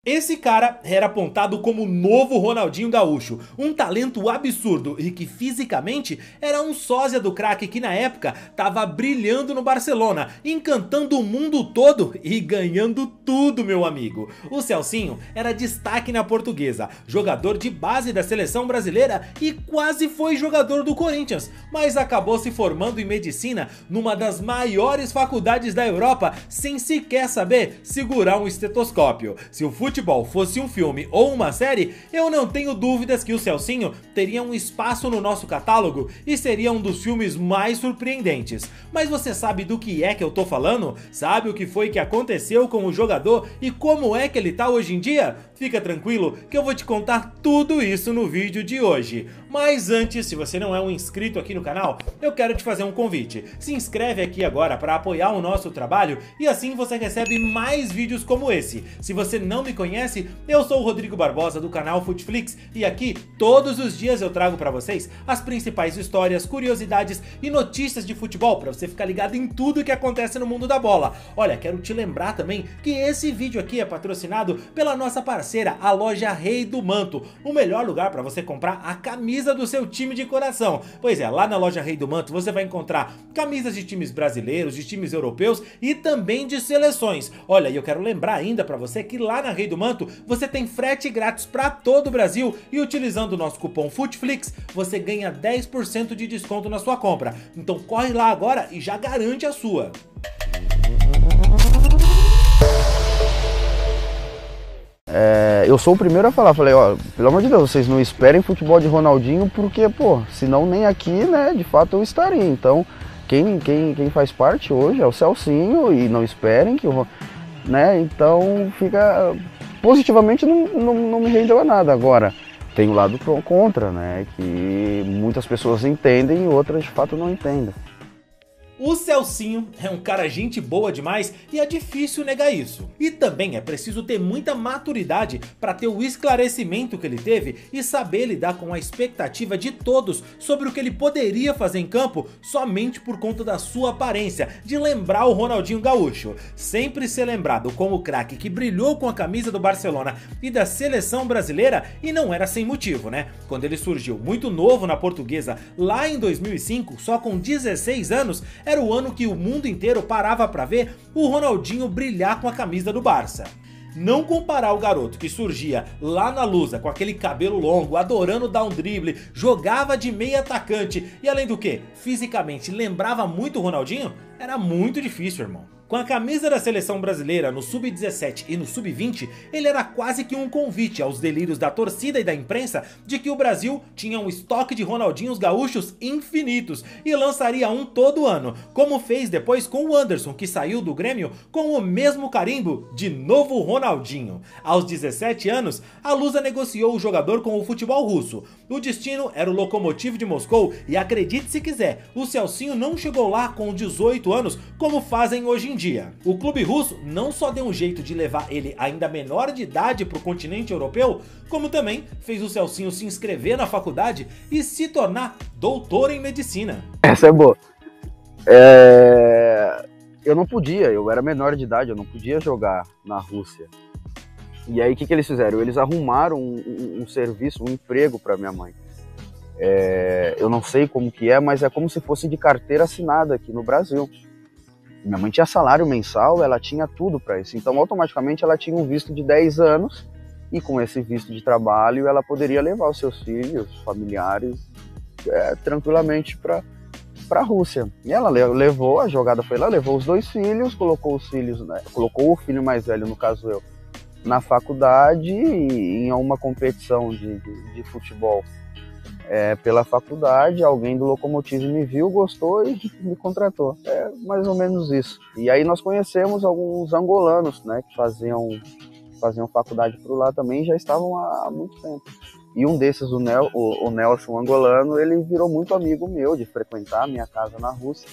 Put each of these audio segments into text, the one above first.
Esse cara era apontado como o novo Ronaldinho Gaúcho, um talento absurdo e que fisicamente era um sósia do craque que na época tava brilhando no Barcelona, encantando o mundo todo e ganhando tudo, meu amigo. O Celcinho era destaque na Portuguesa, jogador de base da seleção brasileira e quase foi jogador do Corinthians, mas acabou se formando em medicina numa das maiores faculdades da Europa sem sequer saber segurar um estetoscópio. Se o futebol fosse um filme ou uma série, eu não tenho dúvidas que o Celcinho teria um espaço no nosso catálogo e seria um dos filmes mais surpreendentes. Mas você sabe do que é que eu tô falando? Sabe o que foi que aconteceu com o jogador e como é que ele tá hoje em dia? Fica tranquilo que eu vou te contar tudo isso no vídeo de hoje. Mas antes, se você não é um inscrito aqui no canal, eu quero te fazer um convite. Se inscreve aqui agora para apoiar o nosso trabalho e assim você recebe mais vídeos como esse. Se você não me conhece, eu sou o Rodrigo Barbosa do canal Futflix e aqui todos os dias eu trago para vocês as principais histórias, curiosidades e notícias de futebol para você ficar ligado em tudo que acontece no mundo da bola. Olha, quero te lembrar também que esse vídeo aqui é patrocinado pela nossa parceira, a loja Rei do Manto, o melhor lugar para você comprar a camisa do seu time de coração. Pois é, lá na loja Rei do Manto você vai encontrar camisas de times brasileiros, de times europeus e também de seleções. Olha, e eu quero lembrar ainda para você que lá na Rei do Manto você tem frete grátis para todo o Brasil e utilizando o nosso cupom FUTFLIX você ganha 10% de desconto na sua compra. Então corre lá agora e já garante a sua. Eu sou o primeiro a falar, falei, ó, pelo amor de Deus, vocês não esperem futebol de Ronaldinho, porque, pô, senão nem aqui, né, de fato eu estaria. Então, quem faz parte hoje é o Celcinho e não esperem que o, né, então fica, positivamente não me rendeu a nada. Agora, tem o lado contra, né, que muitas pessoas entendem e outras de fato não entendem. O Celcinho é um cara gente boa demais e é difícil negar isso. E também é preciso ter muita maturidade para ter o esclarecimento que ele teve e saber lidar com a expectativa de todos sobre o que ele poderia fazer em campo somente por conta da sua aparência, de lembrar o Ronaldinho Gaúcho. Sempre ser lembrado como o craque que brilhou com a camisa do Barcelona e da seleção brasileira, e não era sem motivo, né? Quando ele surgiu muito novo na Portuguesa lá em 2005, só com 16 anos, era o ano que o mundo inteiro parava para ver o Ronaldinho brilhar com a camisa do Barça. Não comparar o garoto que surgia lá na Lusa com aquele cabelo longo, adorando dar um drible, jogava de meia atacante e além do que, fisicamente lembrava muito o Ronaldinho, era muito difícil, irmão. Com a camisa da seleção brasileira no Sub-17 e no Sub-20, ele era quase que um convite aos delírios da torcida e da imprensa de que o Brasil tinha um estoque de Ronaldinhos gaúchos infinitos e lançaria um todo ano, como fez depois com o Anderson, que saiu do Grêmio com o mesmo carimbo de novo Ronaldinho. Aos 17 anos, a Lusa negociou o jogador com o futebol russo. O destino era o Lokomotiv de Moscou e acredite se quiser, o Celcinho não chegou lá com 18 anos como fazem hoje em dia. O clube russo não só deu um jeito de levar ele ainda menor de idade para o continente europeu, como também fez o Celcinho se inscrever na faculdade e se tornar doutor em medicina. Essa é boa. Eu não podia, eu era menor de idade, eu não podia jogar na Rússia. E aí o que eles fizeram? Eles arrumaram um serviço, um emprego para minha mãe. Eu não sei como que é, mas é como se fosse de carteira assinada aqui no Brasil. Minha mãe tinha salário mensal, ela tinha tudo para isso. Então, automaticamente, ela tinha um visto de 10 anos e com esse visto de trabalho, ela poderia levar os seus filhos, familiares, tranquilamente para a Rússia. E ela levou, a jogada foi lá, levou os 2 filhos, colocou os filhos, né, colocou o filho mais velho, no caso eu, na faculdade e em uma competição de futebol. Pela faculdade, alguém do Lokomotiv me viu, gostou e me contratou. É mais ou menos isso. E aí nós conhecemos alguns angolanos, né, que faziam faculdade por lá também, já estavam há muito tempo. E um desses, o Nelson angolano, ele virou muito amigo meu, de frequentar a minha casa na Rússia.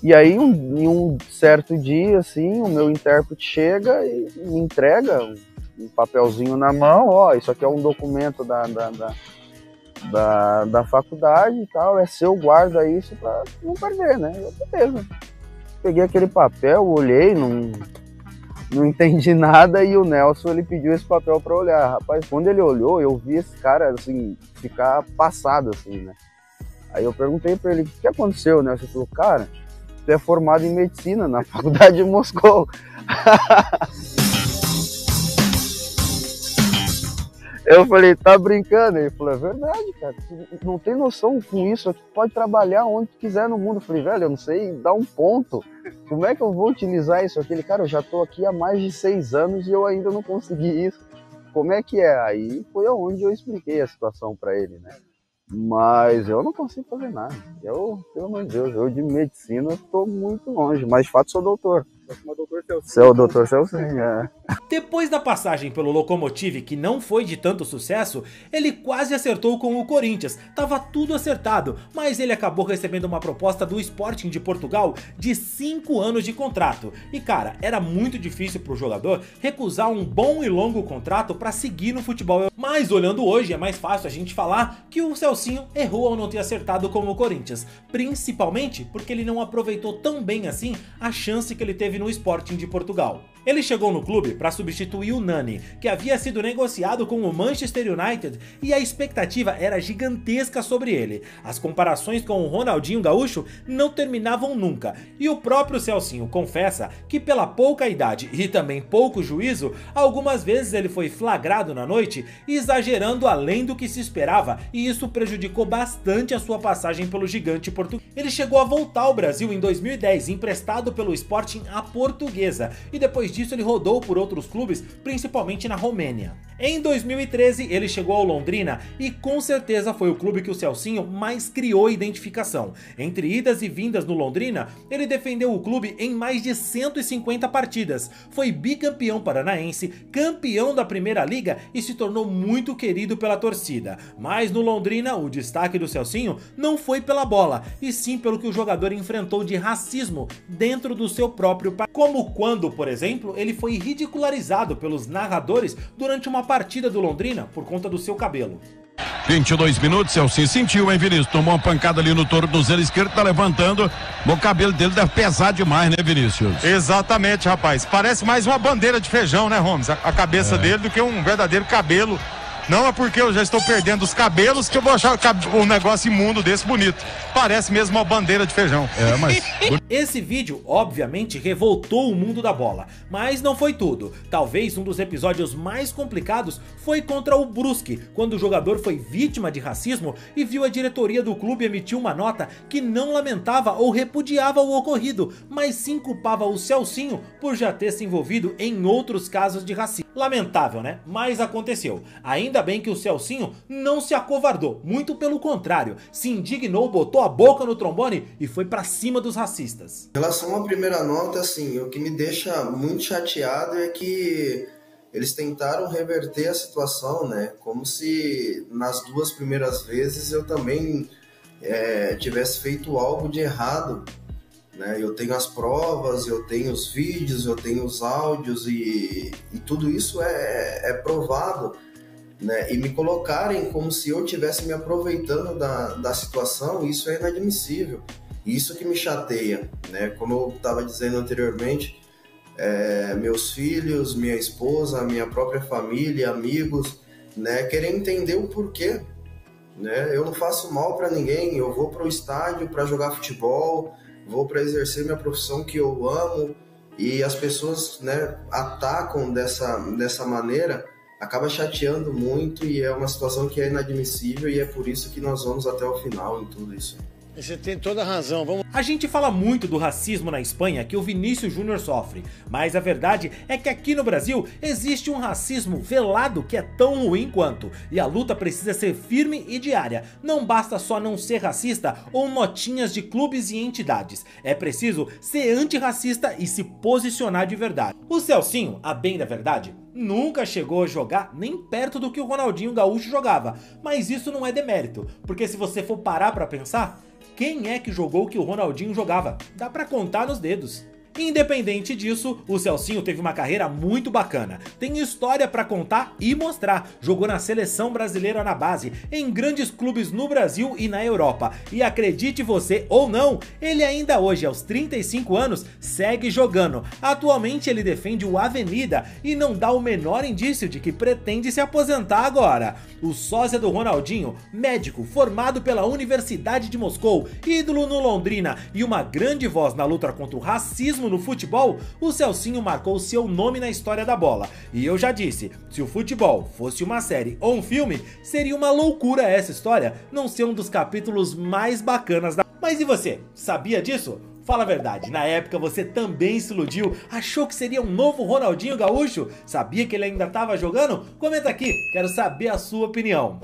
E aí, em um certo dia, assim, o meu intérprete chega e me entrega um papelzinho na mão, ó, isso aqui é um documento da faculdade e tal, é seu, guarda isso pra não perder, né? Eu, beleza. Peguei aquele papel, olhei, não entendi nada, e o Nelson, ele pediu esse papel para olhar. Rapaz, quando ele olhou, eu vi esse cara, assim, ficar passado, assim, né? Aí eu perguntei para ele, o que aconteceu, né? Ele falou, cara, tu é formado em medicina na faculdade de Moscou. Eu falei, tá brincando? Ele falou, é verdade, cara, tu não tem noção com isso, tu pode trabalhar onde tu quiser no mundo. Eu falei, velho, eu não sei dar um ponto, como é que eu vou utilizar isso aqui? Ele, cara, eu já tô aqui há mais de 6 anos e eu ainda não consegui isso, como é que é? Aí foi onde eu expliquei a situação pra ele, né? Mas eu não consigo fazer nada, eu, pelo amor de Deus, eu de medicina tô muito longe, mas de fato sou doutor. Seu doutor Celcinho, é. Depois da passagem pelo Lokomotiv, que não foi de tanto sucesso, ele quase acertou com o Corinthians, tava tudo acertado, mas ele acabou recebendo uma proposta do Sporting de Portugal de 5 anos de contrato. E cara, era muito difícil pro jogador recusar um bom e longo contrato para seguir no futebol. Mas olhando hoje, é mais fácil a gente falar que o Celcinho errou ao não ter acertado com o Corinthians, principalmente porque ele não aproveitou tão bem assim a chance que ele teve no Sporting de Portugal. Ele chegou no clube para substituir o Nani, que havia sido negociado com o Manchester United, e a expectativa era gigantesca sobre ele. As comparações com o Ronaldinho Gaúcho não terminavam nunca, e o próprio Celcinho confessa que pela pouca idade e também pouco juízo, algumas vezes ele foi flagrado na noite exagerando além do que se esperava, e isso prejudicou bastante a sua passagem pelo gigante português. Ele chegou a voltar ao Brasil em 2010, emprestado pelo Sporting à Portuguesa, e depois disso ele rodou por outros clubes, principalmente na Romênia. Em 2013 ele chegou ao Londrina e com certeza foi o clube que o Celcinho mais criou identificação. Entre idas e vindas no Londrina, ele defendeu o clube em mais de 150 partidas, foi bicampeão paranaense, campeão da Primeira Liga e se tornou muito querido pela torcida. Mas no Londrina o destaque do Celcinho não foi pela bola, e sim pelo que o jogador enfrentou de racismo dentro do seu próprio país, como quando, por exemplo, ele foi ridicularizado pelos narradores durante uma partida do Londrina por conta do seu cabelo. 22 minutos, Celcinho sentiu, hein, Vinícius? Tomou uma pancada ali no tornozelo esquerdo, tá levantando. O cabelo dele deve pesar demais, né, Vinícius? Exatamente, rapaz. Parece mais uma bandeira de feijão, né, Holmes? A cabeça dele do que um verdadeiro cabelo. Não é porque eu já estou perdendo os cabelos que eu vou achar um negócio imundo desse bonito. Parece mesmo uma bandeira de feijão. Mas... Esse vídeo, obviamente, revoltou o mundo da bola, mas não foi tudo. Talvez um dos episódios mais complicados foi contra o Brusque, quando o jogador foi vítima de racismo e viu a diretoria do clube emitir uma nota que não lamentava ou repudiava o ocorrido, mas sim culpava o Celcinho por já ter se envolvido em outros casos de racismo. Lamentável, né? Mas aconteceu. Ainda bem que o Celcinho não se acovardou, muito pelo contrário, se indignou, botou a boca no trombone e foi pra cima dos racistas. Em relação à primeira nota, assim, o que me deixa muito chateado é que eles tentaram reverter a situação, né? Como se nas 2 primeiras vezes eu também tivesse feito algo de errado, né? Eu tenho as provas, eu tenho os vídeos, eu tenho os áudios e tudo isso é provado, né? E me colocarem como se eu estivesse me aproveitando da situação, isso é inadmissível. Isso que me chateia, né? Como eu estava dizendo anteriormente, meus filhos, minha esposa, minha própria família, amigos, né? Querem entender o porquê, né? Eu não faço mal para ninguém, eu vou para o estádio para jogar futebol, vou para exercer minha profissão que eu amo, e as pessoas, né, atacam dessa maneira, acaba chateando muito, e é uma situação que é inadmissível, e é por isso que nós vamos até o final em tudo isso. Você tem toda a razão. A gente fala muito do racismo na Espanha que o Vinícius Júnior sofre, mas a verdade é que aqui no Brasil existe um racismo velado que é tão ruim quanto, e a luta precisa ser firme e diária. Não basta só não ser racista ou notinhas de clubes e entidades, é preciso ser antirracista e se posicionar de verdade. O Celcinho, a bem da verdade, nunca chegou a jogar nem perto do que o Ronaldinho Gaúcho jogava, mas isso não é demérito, porque se você for parar pra pensar, quem é que jogou o que o Ronaldinho jogava? Dá pra contar nos dedos. Independente disso, o Celcinho teve uma carreira muito bacana. Tem história pra contar e mostrar. Jogou na seleção brasileira na base, em grandes clubes no Brasil e na Europa. E acredite você ou não, ele ainda hoje, aos 35 anos, segue jogando. Atualmente ele defende o Avenida e não dá o menor indício de que pretende se aposentar agora. O sósia do Ronaldinho, médico formado pela Universidade de Moscou, ídolo no Londrina e uma grande voz na luta contra o racismo no futebol, o Celcinho marcou seu nome na história da bola. E eu já disse, se o futebol fosse uma série ou um filme, seria uma loucura essa história não ser um dos capítulos mais bacanas da... Mas e você, sabia disso? Fala a verdade, na época você também se iludiu, achou que seria um novo Ronaldinho Gaúcho? Sabia que ele ainda estava jogando? Comenta aqui, quero saber a sua opinião.